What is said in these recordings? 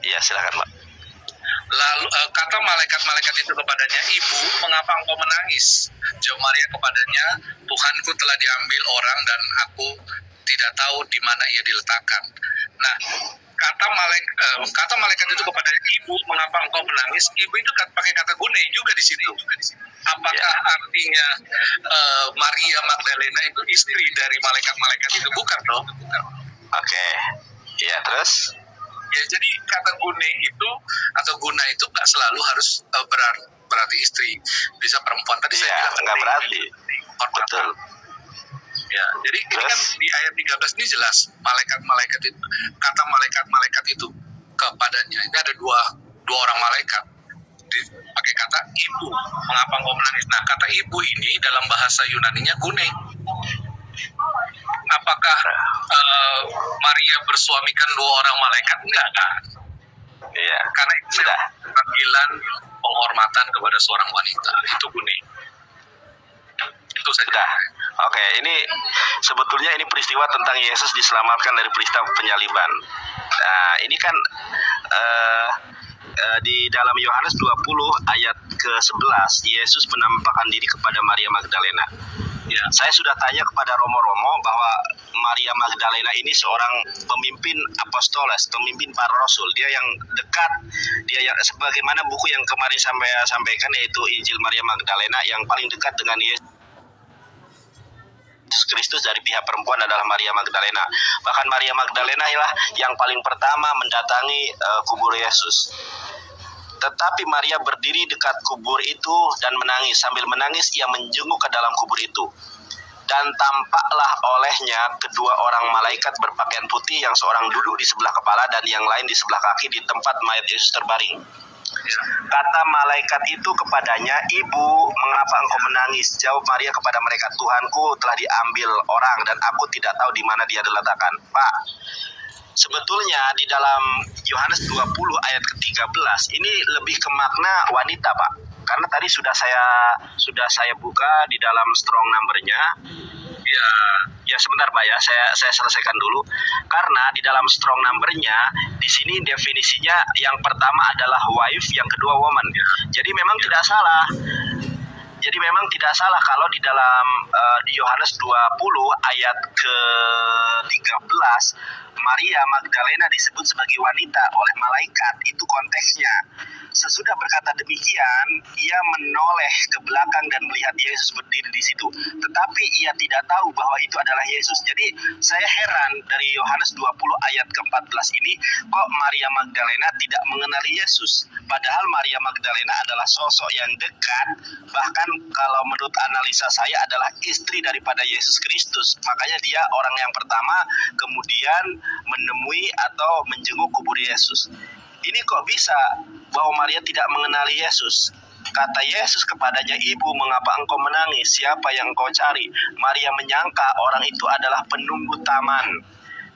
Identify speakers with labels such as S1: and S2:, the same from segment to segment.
S1: Iya, silakan, Pak.
S2: Lalu kata malaikat-malaikat itu kepadanya, "Ibu, mengapa engkau menangis?" Jawab Maria kepadanya, "Tuhanku telah diambil orang dan aku tidak tahu di mana ia diletakkan." Nah, kata malaikat itu kepadanya, "Ibu, mengapa engkau menangis?" Ibu itu pakai kata gunei juga di situ. Apakah artinya Maria Magdalena itu istri dari malaikat-malaikat itu? Bukan dong.
S1: Oke. Iya, terus?
S2: Ya, jadi kata gune itu atau guna itu nggak selalu harus berarti istri, bisa perempuan. Tadi saya bilang
S1: nggak berarti. Betul.
S2: Ya, jadi ini kan di ayat 13 ini jelas malaikat-malaikat itu, kata malaikat-malaikat itu kepadanya. Ini ada dua orang malaikat pakai kata ibu, mengapa engkau menangis? Nah, kata ibu ini dalam bahasa Yunaninya gune. Apakah Maria bersuamikan dua orang malaikat? Enggak kan?
S1: Iya.
S2: Karena itu sudah panggilan penghormatan kepada seorang wanita. Itu gune. Itu saja.
S1: Oke, ini sebetulnya ini peristiwa tentang Yesus diselamatkan dari peristiwa penyaliban. Nah, ini kan di dalam Yohanes 20 ayat ke-11, Yesus menampakkan diri kepada Maria Magdalena. Ya, saya sudah tanya kepada Romo-Romo bahwa Maria Magdalena ini seorang pemimpin apostoles, pemimpin para rasul. Dia yang dekat, dia yang sebagaimana buku yang kemarin sampaikan, yaitu Injil Maria Magdalena, yang paling dekat dengan Yesus Kristus dari pihak perempuan adalah Maria Magdalena. Bahkan Maria Magdalena ialah yang paling pertama mendatangi kubur Yesus. Tetapi Maria berdiri dekat kubur itu dan menangis. Sambil menangis ia menjenguk ke dalam kubur itu. Dan tampaklah olehnya kedua orang malaikat berpakaian putih, yang seorang duduk di sebelah kepala dan yang lain di sebelah kaki di tempat mayat Yesus terbaring. Kata malaikat itu kepadanya, "Ibu, mengapa engkau menangis?" Jawab Maria kepada mereka, "Tuhanku telah diambil orang dan aku tidak tahu di mana dia diletakkan." Pak, sebetulnya di dalam Yohanes 20 ayat ke-13 ini lebih ke makna wanita, Pak. Karena tadi sudah saya buka di dalam strong number-nya. Ya sebentar, Pak ya. Saya selesaikan dulu. Karena di dalam strong number-nya di sini definisinya yang pertama adalah wife, yang kedua woman. Jadi memang tidak salah. Kalau di dalam di Yohanes 20 ayat ke-13 Maria Magdalena disebut sebagai wanita oleh malaikat. Itu konteksnya. Sesudah berkata demikian, ia menoleh ke belakang dan melihat Yesus berdiri di situ. Tetapi ia tidak tahu bahwa itu adalah Yesus. Jadi saya heran dari Yohanes 20 ayat ke-14 ini, kok Maria Magdalena tidak mengenali Yesus. Padahal Maria Magdalena adalah sosok yang dekat, bahkan kalau menurut analisa saya adalah istri daripada Yesus Kristus. Makanya dia orang yang pertama kemudian menemui atau menjenguk kubur Yesus. Ini kok bisa bahwa Maria tidak mengenali Yesus? Kata Yesus kepadanya, "Ibu, mengapa engkau menangis? Siapa yang engkau cari?" Maria menyangka orang itu adalah penunggu taman.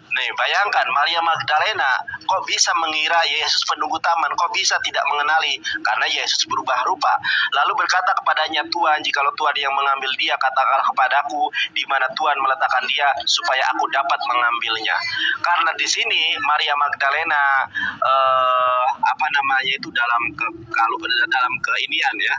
S1: Nih, bayangkan Maria Magdalena kok bisa mengira Yesus penunggu taman, kok bisa tidak mengenali, karena Yesus berubah rupa. Lalu berkata kepadanya, "Tuhan, jikalau Tuhan yang mengambil dia, katakanlah kepadaku di mana Tuhan meletakkan dia supaya aku dapat mengambilnya." Karena di sini Maria Magdalena itu dalam keinian ya.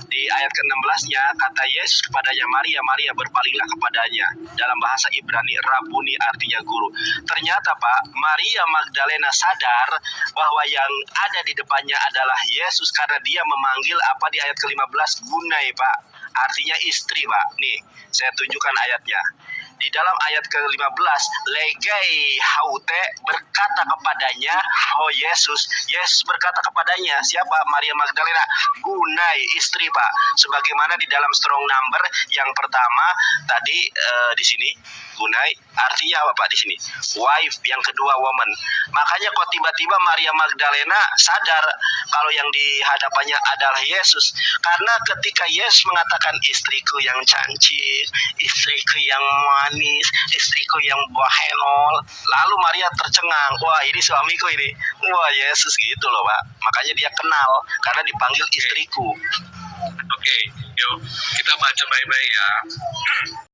S1: Di ayat ke-16-nya kata Yesus kepadanya, "Maria, Maria," berpalinglah kepadanya. Dalam bahasa Ibrani Rabuni artinya guru. Ternyata Pak, Maria Magdalena sadar bahwa yang ada di depannya adalah Yesus, karena dia memanggil apa di ayat ke-15 gunai, Pak. Artinya istri, Pak. Nih, saya tunjukkan ayatnya. Di dalam ayat ke-15, legai haute berkata kepadanya, oh Yesus berkata kepadanya, siapa? Maria Magdalena, gunai istri, Pak. Sebagaimana di dalam strong number yang pertama tadi di sini gunai artinya apa, Pak, di sini? Wife, yang kedua woman. Makanya kok tiba-tiba Maria Magdalena sadar kalau yang di hadapannya adalah Yesus. Karena ketika Yesus mengatakan istriku yang cantik, istriku yang manis, istriku yang bohenol, lalu Maria tercengang, wah ini suamiku ini, wah Yesus gitu loh, Pak. Makanya dia kenal karena dipanggil istriku.
S2: Oke, yuk kita baca baik-baik ya.